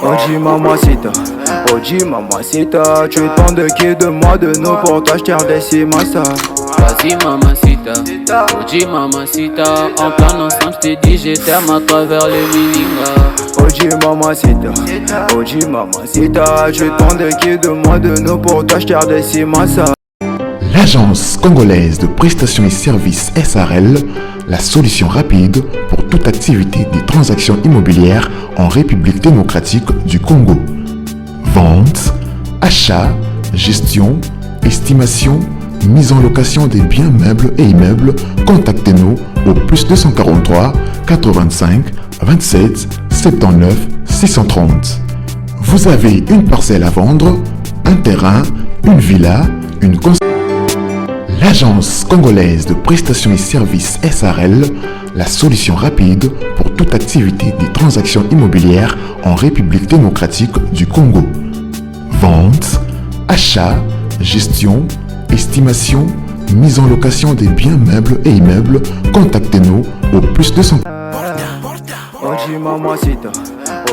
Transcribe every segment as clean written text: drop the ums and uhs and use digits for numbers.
Oji mamacita, Oji mamacita, tu demandes qui de moi de nous pour t'acheter des cimasa. Vas-y mamacita, Oji mamacita, en plan ensemble j't'ai dit je t'aime à travers les miningas. Oji mamacita, tu demandes qui de moi de nous pour t'acheter des cimasa. L'agence congolaise de prestations et services SRL, la solution rapide pour toute activité des transactions immobilières en République démocratique du Congo. Vente, achat, gestion, estimation, mise en location des biens meubles et immeubles. Contactez-nous au +243 85 27 79 630. Vous avez une parcelle à vendre, un terrain, une villa, une construction. L'agence congolaise de prestations et services SRL, la solution rapide pour toute activité des transactions immobilières en République démocratique du Congo. Vente, achat, gestion, estimation, mise en location des biens meubles et immeubles. Contactez-nous au +200.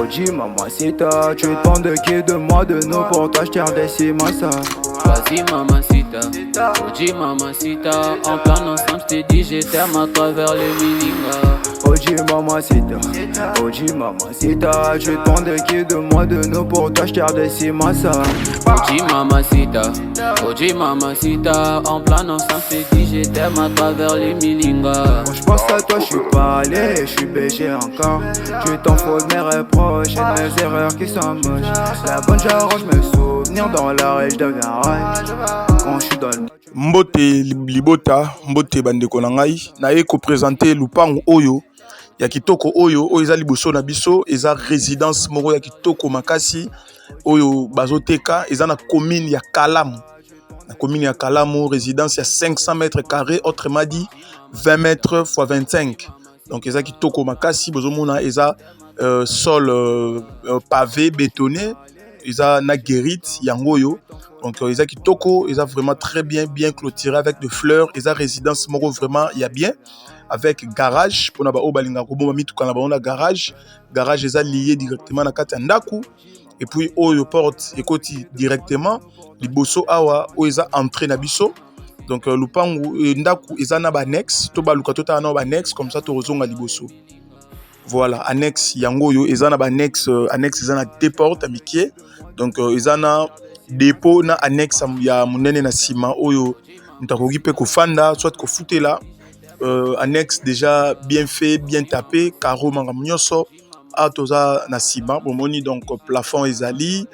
Oji mamacita, tu demandes qui de moi de nous pour t'acheter des cimasa. Vas-y mamacita, Oji mamacita, en plan ensemble j't'ai dit je t'aime à travers les miningas. Oji mamacita, tu demandes qui de moi de nous pour t'acheter des cimasa. Oji mamacita, en plan ensemble j't'ai dit je t'aime à travers les miningas. Quand je pense à toi, je suis pas allé, je suis BG encore. Tu t'en fous de mes reproches et de mes erreurs qui sont moches. La bonne j'arrange mes souvenirs dans la rage de garage. Quand je suis dans le Mbote libota, mbote bandeko na ngai, naye ko présenter lupango oyo ya kitoko oyo eza liboso na biso, eza résidence moko ya kitoko makasi oyo bazoteka, eza na commune ya Kalamu. La commune ya Kalamu, résidence ya 500 mètres carrés, autrement dit 20 mètres x 25. Donc eza kitoko makasi, bozomona eza sol pavé bétonné, eza na guérite yango yo. Donc eza kitoko, eza vraiment très bien clôturé avec des fleurs, eza résidence moko vraiment il y a bien avec garage pour na ba obalinga ko bomba mituka na ba on a garage eza lié directement na kati ya ndaku. Et puis oyo porte ekoti directement liboso awa o eza entrée na biso. Donc lupangu ndaku eza na ba annexe to ba luka tota na ba annexe comme ça to rozonga liboso. Voilà, annexe yango yo eza na ba annexe eza na deux portes amikie. Donc eza na dépôt na annexe ya munene na sima oyo ntakoki pe ko fanda soit ko futela. Annexe déjà bien fait, bien tapé, carreau mangam nyonso. Toza na ciment bomoni donc plafond ezali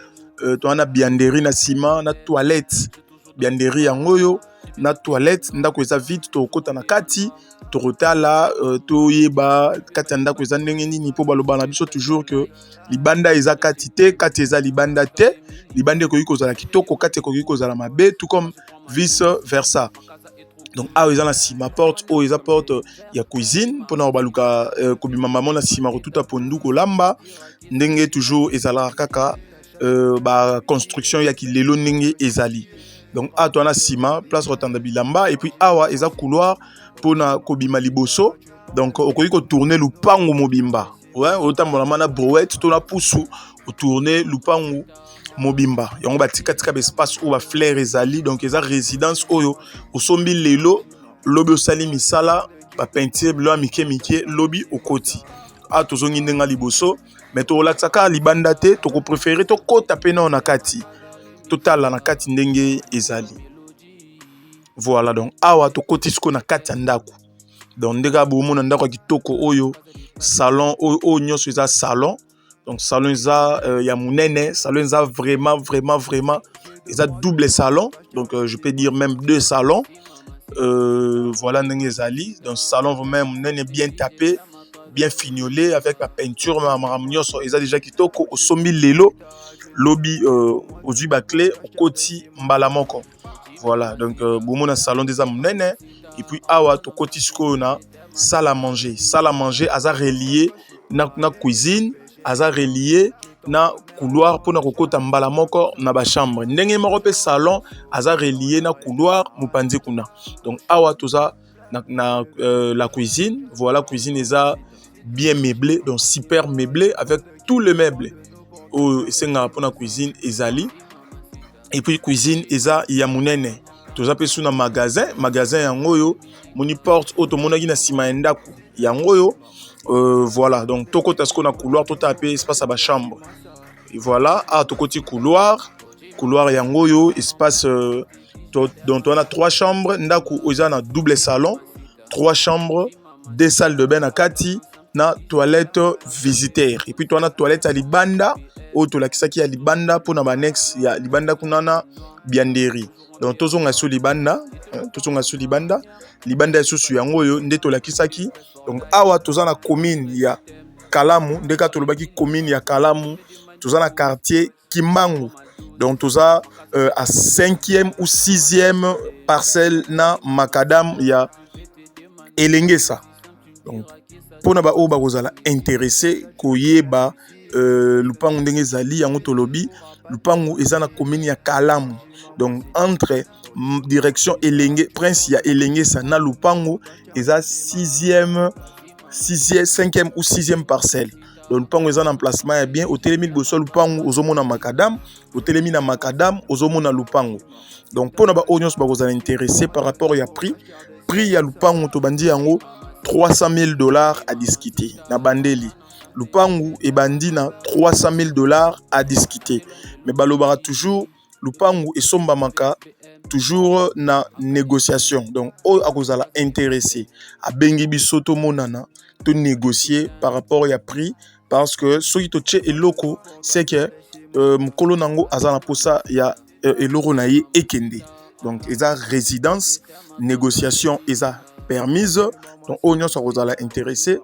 to na bianderie na ciment na toilette bianderie yango yo na toilette ndako eza vite to kota na kati to rotala to yeba kati ndako eza ndenge nini po baloba na biso toujours que libanda eza kati te kati eza libanda te libanda ko yiko za kitoko kati ko yiko za mabe tout comme vice versa. Donc a eza na sima porte o eza porte ya cuisine pona baluka kobima maman na sima rotuta pondu ko lamba ndenge toujours ezala kaka ba construction ya kilelo ndenge ezali. Donc a to na sima place rotanda bilamba et puis awa eza couloir pona kobima liboso. Donc okoki ko tourner lupango mobimba. Ouais, otambola mana brouette to na pousu o tourner lupango mobimba yango batika tika espace où ba fleur ezali donc eza résidence oyo osombi lelo lobi osali misala ba peinture blo mike lobi okoti a tozongi ndenga liboso mais to relaxaka libanda te to ko préférer to kota pena na kati total na kati ndenge ezali. Voilà, donc awa to koti sko na kati ndako donc ndega bomo na ndako kitoko oyo salon oyo nyonso eza salon. Donc salon eza ya munene, salon eza vraiment eza double salon. Donc je peux dire même deux salons. Voilà ndenge ezali. Donc salon vraiment munene bien tapé, bien fignolé avec la peinture maramnyoso eza déjà kitoko osombi lelo lobi ozui ba clé okoti mbala moko. Voilà, donc bomo na salon des munene et puis awa to koti sko na salle à manger aza relié na cuisine. Aza relié na couloir pour na kokota mbala moko na ba chambre ndenge moko pe salon aza relié na couloir mupanzi kuna. Donc awa toza na la cuisine. Voilà, cuisine eza bien meublée, donc super meublée avec tous les meubles oyo esengaka mpona cuisine ezali. Et puis cuisine eza ya munene. Toza pe suna magasin yango yo moni porte auto monaki na sima ya ndako yango yo. Voilà, donc toko tasko na couloir to taper espace à ba chambre. Et voilà, tokoti couloir yango yo espace donc on a 3 chambres, ndako oza na double salon, 3 chambres, 2 salles de bain na kati na toilette visiteur. Et puis on a toilette à libanda o to lakisaki ya libanda pona ba next ya libanda kunana bianderi. Donc tozonga su libanda, libanda susu yango yo nde to lakisaki. Donc awa toza na commune ya Kalamu, ndeka to lobaki commune ya Kalamu, toza na quartier Kimbangu. Donc toza à 5e ou 6e parcelle na Makadam ya Elengesa. Donc pona ba o ba kozala intéressé koyeba lupangu ndenge zali yango tolobi lupangu eza na commune ya Kalamu. Donc entre direction Elenge Prince ya Elengesa na lupangu eza 5e ou 6e parcelle. Donc lupangu eza na emplacement ya bien otelemi boso lupangu ozomona Makadam, otelemi na Makadam ozomona lupangu. Donc pona ba onyos ba kozala intéressé par rapport ya prix ya lupangu to bandi yango $300,000 à discuter na bandeli. Lupangu et bandina $300,000 à discuter. Mais balobara toujours lupangu et somba maka toujours na négociation. Donc o akozala intéressé à bengi bisoto monana to négocier par rapport à prix parce que so ito che eloko c'est que mukolo nango azana posa ya eloko na ye ekende. Donc eza résidence négociation eza permise. Donc, on y a intéressé.